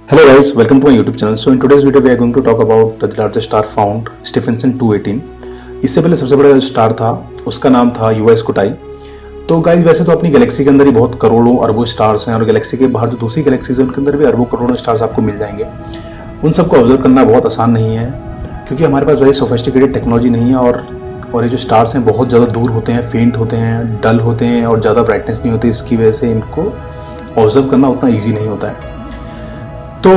Hello guys, welcome to my YouTube channel. So in today's video we are going to talk about the largest star found, Stephenson 218. इससे पहले सबसे बड़ा star था उसका नाम था यूएस कुटाई। तो गाइस वैसे तो अपनी गैलेक्सी के अंदर ही बहुत करोड़ों अरबों स्टार्स हैं और गैलेक्सी के बाहर जो दूसरी गैलेक्सीज हैं उनके अंदर भी अरबों करोड़ों स्टार्स आपको मिल जाएंगे। उन सबको ऑब्जर्व करना बहुत आसान नहीं है क्योंकि हमारे पास वैसे सोफिस्टिकेटेड टेक्नोलॉजी नहीं है और ये जो स्टार्स हैं बहुत ज़्यादा दूर होते हैं, फेंट होते हैं, डल होते हैं और ज़्यादा ब्राइटनेस नहीं होती। इसकी वजह से इनको ऑब्जर्व करना उतना ईजी नहीं होता है। तो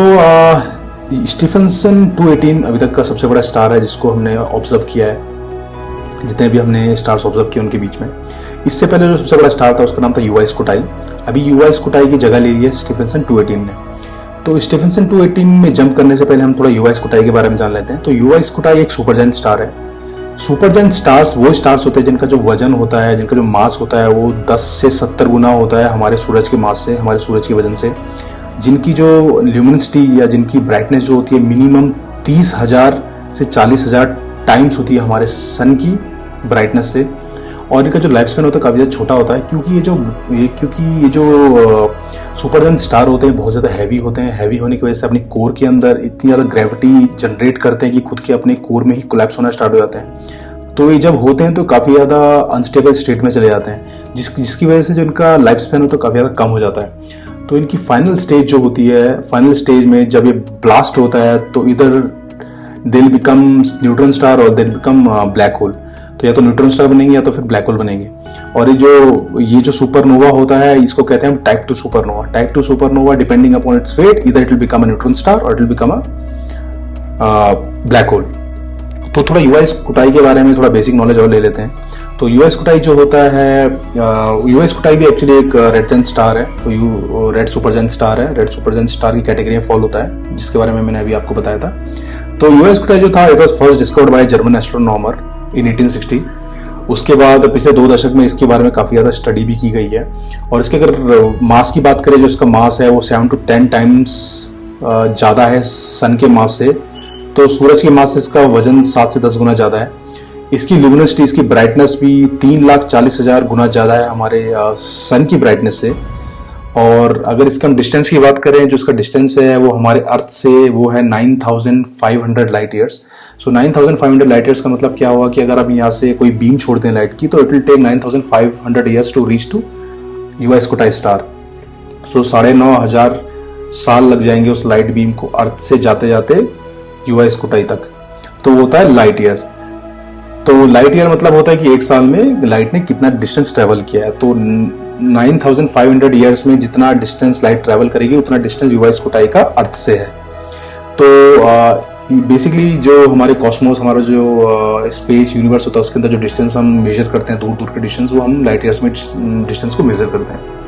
स्टीफनसन 218 अभी तक का सबसे बड़ा स्टार है जिसको हमने ऑब्जर्व किया है, जितने भी हमने स्टार्स ऑब्जर्व किए उनके बीच में। इससे पहले जो सबसे बड़ा स्टार था उसका नाम था यूएस कुटाई। अभी यूएस कुटाई की जगह ले ली है स्टीफनसन 218 ने। तो स्टीफनसन 218 में जंप करने से पहले हम थोड़ा यूएस कुटाई के बारे में जान लेते हैं। तो यूएस कुटाई एक सुपर जायंट स्टार है। सुपर जायंट स्टार्स वो स्टार्स होते हैं जिनका जो वजन होता है, जिनका जो मास होता है वो 10 से 70 गुना होता है हमारे सूरज के मास से, हमारे सूरज के वजन से। जिनकी जो ल्यूमिनिसिटी या जिनकी ब्राइटनेस जो होती है मिनिमम 30,000 से 40,000 टाइम्स होती है हमारे सन की ब्राइटनेस से। और इनका जो लाइफ स्पैन होता है काफ़ी ज़्यादा छोटा होता है क्योंकि ये जो सुपर जायंट स्टार होते हैं बहुत ज़्यादा हैवी होते हैं। हैवी होने की वजह से अपनी कोर के अंदर इतनी ज़्यादा ग्रेविटी जनरेट करते हैं कि खुद के अपने कोर में ही कोलैप्स होना स्टार्ट हो जाते हैं। तो ये जब होते हैं तो काफ़ी ज़्यादा अनस्टेबल स्टेट में चले जाते हैं जिसकी वजह से जो इनका लाइफ स्पैन होता है काफ़ी ज़्यादा कम हो जाता है। तो इनकी फाइनल स्टेज जो होती है, फाइनल स्टेज में जब ये ब्लास्ट होता है तो इधर they will become neutron star और they will become black hole. तो या तो न्यूट्रॉन स्टार बनेंगे या तो फिर ब्लैक होल बनेंगे। और ये जो सुपरनोवा होता है इसको कहते हैं type 2 supernova. Type 2 supernova depending upon its fate इधर it will become a neutron star और it will become a black hole. तो थोड़ा यूएस कुटाई के बारे में थोड़ा बेसिक नॉलेज और ले लेते हैं। तो यूएस कुटाई जो होता है, यूएस कुटाई भी एक्चुअली एक रेड जायंट स्टार है। तो रेड सुपर जायंट स्टार है, रेड सुपर जायंट स्टार की कैटेगरी में फॉल होता है जिसके बारे में मैंने अभी आपको बताया था। तो यूएस कुटाई जो था it was first discovered by German astronomer in 1860। उसके बाद पिछले 2 दशक में इसके बारे में काफी ज्यादा स्टडी भी की गई है। और इसके अगर मास की बात करें, जो इसका मास है वो 7 to 10 टाइम्स ज्यादा है सन के मास से। तो सूरज के मास से इसका वजन 7 से 10 गुना ज्यादा है। इसकी ल्यूमिनिसिटी, इसकी ब्राइटनेस भी 3,40,000 गुना ज्यादा है हमारे सन की ब्राइटनेस से। और अगर इसका हम डिस्टेंस की बात करें, जो इसका डिस्टेंस है वो हमारे अर्थ से वो है 9,500 लाइट ईयर्स। सो 9,500 लाइट ईयर्स का मतलब क्या हुआ कि अगर आप यहाँ से कोई बीम छोड़ते हैं लाइट की तो it will take 9,500 years to reach to us कुटाई स्टार। सो 9,500 साल लग जाएंगे उस लाइट बीम को अर्थ से जाते जाते यूएस कुटाई तक। तो वो होता है लाइट ईयर। तो लाइट ईयर मतलब होता है कि एक साल में लाइट ने कितना डिस्टेंस ट्रेवल किया है। तो 9,500 ईयर्स में जितना डिस्टेंस लाइट ट्रेवल करेगी उतना डिस्टेंस यूएस कुटाई का अर्थ से है। तो बेसिकली जो हमारे कॉस्मोस, हमारा जो स्पेस यूनिवर्स होता है उसके अंदर जो डिस्टेंस हम मेजर करते हैं, दूर दूर के डिस्टेंस, वो हम लाइट ईयर्स में डिस्टेंस को मेजर करते हैं।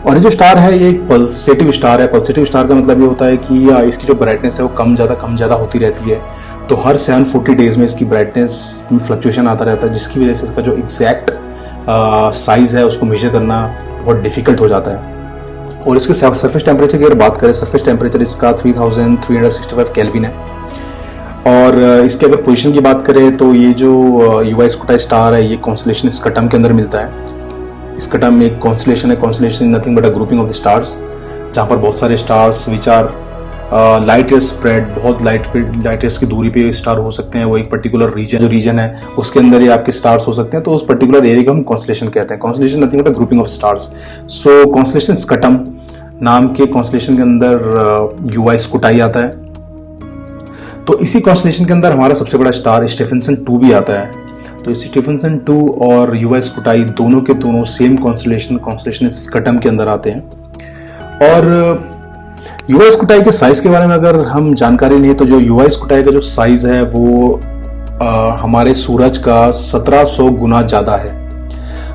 और ये जो स्टार है ये एक पल्सेटिव स्टार है। पल्सेटिव स्टार का मतलब ये होता है कि इसकी जो ब्राइटनेस है वो कम ज़्यादा होती रहती है। तो हर 740 डेज में इसकी ब्राइटनेस में फ्लक्चुएशन आता रहता है जिसकी वजह से इसका जो एग्जैक्ट साइज है उसको मेजर करना बहुत डिफिकल्ट हो जाता है। और इसके सरफेस टेम्परेचर की अगर बात करें, सरफेस टेम्परेचर इसका 3365 केल्विन है। और इसके अगर पोजीशन की बात करें तो ये जो यूएस कुटाई स्टार है ये कॉन्स्टलेशन स्कटम के अंदर मिलता है। स्कटम में एक कॉन्स्टलेशन है। Constellation nothing but a grouping of the stars जहाँ पर बहुत सारे stars which are light year spread, बहुत लाइट ईयर्स की दूरी पे स्टार हो सकते हैं। वो एक पर्टिकुलर रीजन है उसके अंदर ही आपके स्टार्स हो सकते हैं। तो उस पर्टिकुलर एरिया को हम कॉन्स्टलेशन कहते हैं। Constellation nothing but a grouping of stars. So constellation Scutum नाम के कॉन्स्टलेशन के अंदर यूएस कुटाई आता है। तो इसी कॉन्स्टलेशन के अंदर हमारा सबसे बड़ा स्टार स्टीफनसन 2 भी आता है। तो स्टीफनसन 2 और यूएस कुटाई दोनों के दोनों सेम कॉन्स्टलेशन स्कटम के अंदर आते हैं। और यूएस कुटाई के साइज के बारे में अगर हम जानकारी नहीं, तो जो यूएस कुटाई का जो साइज है वो हमारे सूरज का 1700 गुना ज्यादा है।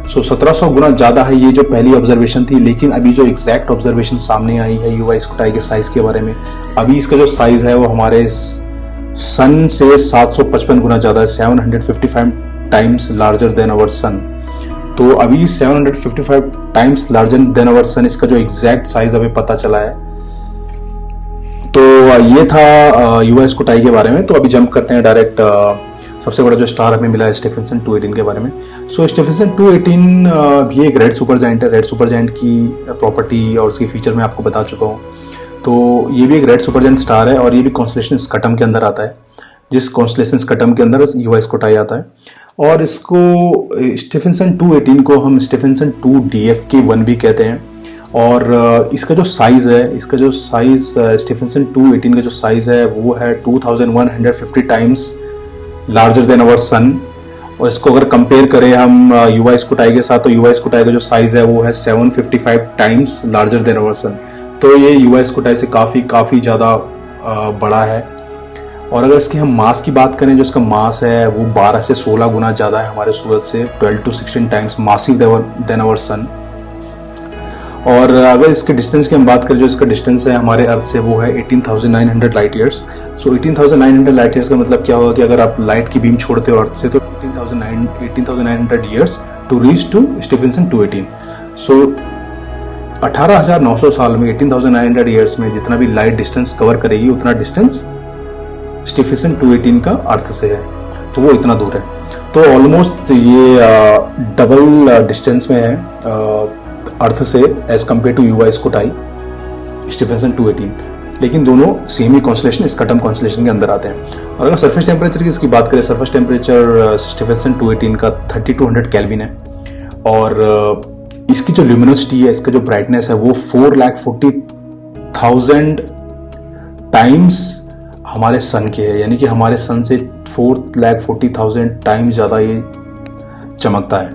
सो 1700 गुना ज्यादा है ये जो पहली ऑब्जर्वेशन थी। लेकिन अभी जो एग्जैक्ट ऑब्जर्वेशन सामने आई है यूएस कुटाई के साइज के बारे में, अभी इसका जो साइज है वो हमारे सन से 755 गुना ज्यादा है, 755 टाइम्स लार्जर देन आवर सन। तो अभी 755 टाइम्स लार्जर देन आवर सन इसका जो एग्जैक्ट साइज अभी पता चला है। तो ये था यूएस कुटाई के बारे में। तो अभी जंप करते हैं डायरेक्ट सबसे बड़ा जो स्टार हमें मिला है स्टीफनसन 218 के बारे में। सो स्टीफनसन 218 भी एक रेड सुपर जायंट है। रेड सुपर जायंट की प्रॉपर्टी और उसकी फीचर मैं आपको बता चुका हूँ। तो ये भी एक रेड सुपरजायंट स्टार है और ये भी कॉन्स्टलेशन स्कटम के अंदर आता है, जिस कॉन्स्टलेशन स्कटम के अंदर यूआई स्कूटाई आता है। और इसको स्टीफेंसन 218 को हम स्टीफेंसन 2 DFK1 भी कहते हैं। और इसका जो साइज़ है, स्टीफेंसन 218 का जो साइज़ है वो है 2150 times larger than our sun. और इसको अगर कंपेयर करें हम यूआई स्कूटाई के साथ, तो यूआई स्कूटाई का जो साइज़ है वो है 755 टाइम्स लार्जर देन आवर सन। तो ये यूआई स्कूटाई से काफ़ी ज़्यादा बड़ा है। और अगर इसके हम मास की बात करें, जो इसका मास है वो 12 से 16 गुना ज़्यादा है हमारे सूरज से, 12 to 16 times massive than our sun. और अगर इसके डिस्टेंस की हम बात करें, जो इसका डिस्टेंस है हमारे अर्थ से वो है 18,900 लाइट ईयर्स। सो 18,900 लाइट ईयर्स का मतलब क्या होगा कि अगर आप लाइट की बीम छोड़ते हो अर्थ से तो 18,900 years to reach to Stephenson 218। So 18,900 साल में 18,900 ईयर्स में जितना भी लाइट डिस्टेंस कवर करेगी उतना डिस्टेंस स्टीफेंसन 218 का अर्थ से है, तो वो इतना दूर है। तो ऑलमोस्ट ये डबल डिस्टेंस में है अर्थ से as compare to UY Scuti Stephenson 218, लेकिन दोनों सेम ही कॉन्स्टलेशन स्कटम कॉन्स्टलेशन के अंदर आते हैं। और अगर सरफेस टेम्परेचर की इसकी बात करें, सरफेस टेम्परेचर स्टीफेंसन 218 का 3200 केल्विन है। और इसकी जो ल्यूमिनोसिटी है, इसका जो ब्राइटनेस है वो 4,40,000 टाइम्स हमारे सन के है, यानी कि हमारे सन से 4,40,000 टाइम्स ज़्यादा ये चमकता है।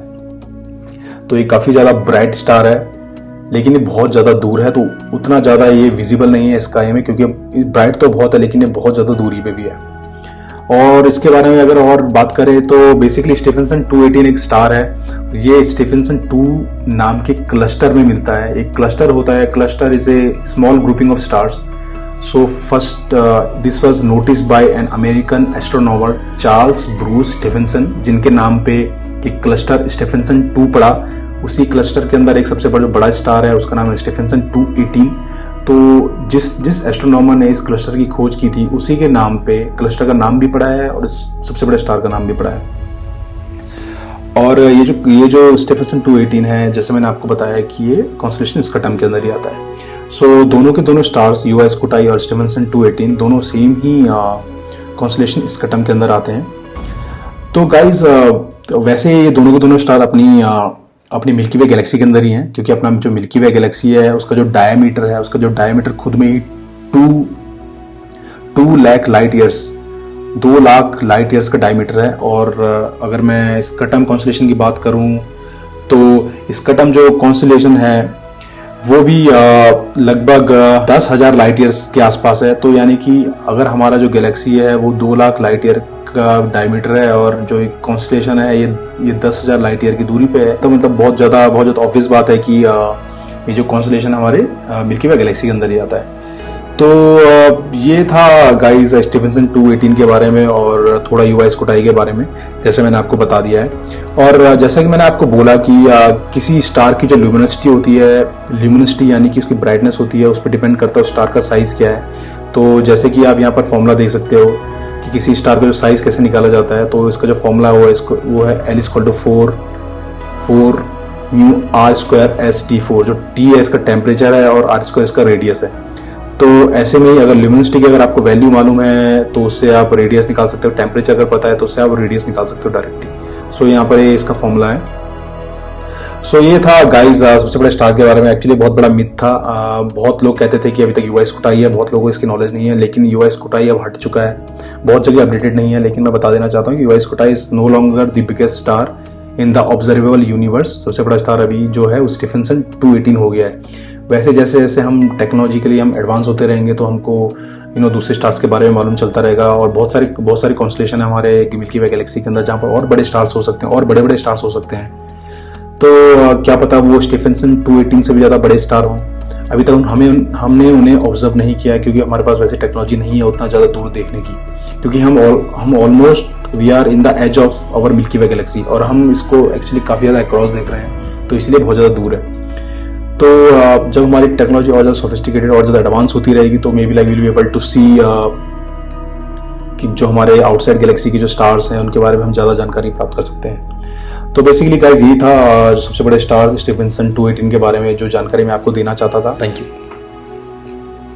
तो ये काफ़ी ज़्यादा ब्राइट स्टार है, लेकिन ये बहुत ज़्यादा दूर है, तो उतना ज़्यादा ये विजिबल नहीं है स्काई में, क्योंकि ब्राइट तो बहुत है लेकिन ये बहुत ज़्यादा दूरी पे भी है। और इसके बारे में अगर और बात करें तो बेसिकली स्टीफेंसन 218 एक स्टार है। ये स्टीफेंसन 2 नाम के क्लस्टर में मिलता है। एक क्लस्टर होता है, cluster is a small grouping of stars. So first this was noticed by an American astronomer Charles Bruce Stephenson, जिनके नाम पे एक क्लस्टर स्टीफेंसन 2 पड़ा। उसी क्लस्टर के अंदर एक सबसे बड़ा स्टार है, उसका नाम है स्टीफेंसन 218। तो जिस एस्ट्रोनॉमर ने इस क्लस्टर की खोज की थी उसी के नाम पे क्लस्टर का नाम भी पड़ा है और इस सबसे बड़े स्टार का नाम भी पड़ा है। और ये जो स्टीफेंसन 218 है, जैसे मैंने आपको बताया कि ये कॉन्स्टलेशन स्कटम के अंदर ही आता है। सो दोनों के दोनों स्टार्स यूआई स्कूटाई और स्टीफेंसन 218 दोनों सेम ही कॉन्स्टलेशन स्कटम के अंदर आते हैं। तो गाइज वैसे ये दोनों के दोनों स्टार अपनी मिल्की वे गैलेक्सी के अंदर ही हैं, क्योंकि अपना जो मिल्की वे गैलेक्सी है उसका जो डायमीटर खुद में ही 2 lakh light years 2 lakh light years का डायमीटर है। और अगर मैं स्कटम कॉन्स्टलेशन की बात करूं तो स्कटम जो कॉन्स्टलेशन है वो भी लगभग 10,000 लाइट ईयर्स के आसपास है। तो यानी कि अगर हमारा जो गैलेक्सी है वो 2 लाख लाइट ईयर का डायमीटर है और जो एक कॉन्स्टलेशन है ये 10,000 लाइट ईयर की दूरी पे है, तो मतलब बहुत ज़्यादा ऑब्वियस बात है कि ये जो कॉन्स्टलेशन हमारे मिल्की वे गैलेक्सी के अंदर ही आता है। तो ये था गाइस स्टीफेंसन 218 के बारे में और थोड़ा यूआई स्कूटाई के बारे में, जैसे मैंने आपको बता दिया है। और जैसा कि मैंने आपको बोला कि किसी स्टार की जो ल्यूमिनोसिटी होती है, ल्यूमिनोसिटी यानी कि उसकी ब्राइटनेस होती है, उस पर डिपेंड करता है स्टार का साइज़ क्या है। तो जैसे कि आप यहाँ पर फॉर्मूला देख सकते हो कि किसी स्टार का जो साइज़ कैसे निकाला जाता है। तो इसका जो फॉर्मूला वो है L = 4 μr²S T4, जो T है इसका टेम्परेचर है और R² इसका रेडियस है। तो ऐसे में अगर ल्यूमिनोसिटी की अगर आपको वैल्यू मालूम है तो उससे आप रेडियस निकाल सकते हो, टेम्परेचर अगर पता है तो उससे आप रेडियस निकाल सकते हो डायरेक्टली। सो यहाँ पर ये इसका फॉर्मूला है। सो ये था गाइस सबसे बड़े स्टार के बारे में। एक्चुअली बहुत बड़ा मिथ था। बहुत लोग कहते थे कि अभी तक यूआई स्कूटाई है, बहुत लोगों को इसकी नॉलेज नहीं है, लेकिन यूआई स्कूटाई अब हट चुका है, बहुत जगह अपडेटेड नहीं है। लेकिन मैं बता देना चाहता हूँ कि UY Scuti is no longer the biggest star in the observable universe. सबसे बड़ा स्टार अभी जो है वो स्टीफेंसन 218 हो गया है। वैसे जैसे जैसे हम टेक्नोलॉजिकली हम एडवांस होते रहेंगे तो हमको दूसरे स्टार्स के बारे में मालूम चलता रहेगा। और बहुत सारी कॉन्स्टलेशन है हमारे मिल्की वे गैलेक्सी के अंदर जहाँ पर और बड़े स्टार्स हो सकते हैं, और बड़े स्टार्स हो सकते हैं। तो क्या पता वो स्टीफेंसन 218 से भी ज़्यादा बड़े स्टार हों। अभी तक हमने उन्हें ऑब्जर्व नहीं किया है, क्योंकि हमारे पास वैसे टेक्नोलॉजी नहीं है उतना ज़्यादा दूर देखने की, क्योंकि हम almost we are in the edge of our Milky Way galaxy और हम इसको एक्चुअली काफ़ी ज़्यादा अक्रॉस देख रहे हैं, तो इसलिए बहुत ज़्यादा दूर है। तो जब हमारी टेक्नोलॉजी और ज़्यादा सोफिस्टिकेटेड और ज़्यादा एडवांस होती रहेगी तो may be like will be able to see कि जो हमारे आउटसाइड गैलेक्सी के जो स्टार्स हैं उनके बारे में हम ज़्यादा जानकारी प्राप्त कर सकते हैं। तो बेसिकली गाइस यही था सबसे बड़े स्टार स्टीफेंसन 218 के बारे में जो जानकारी मैं आपको देना चाहता था। Thank you.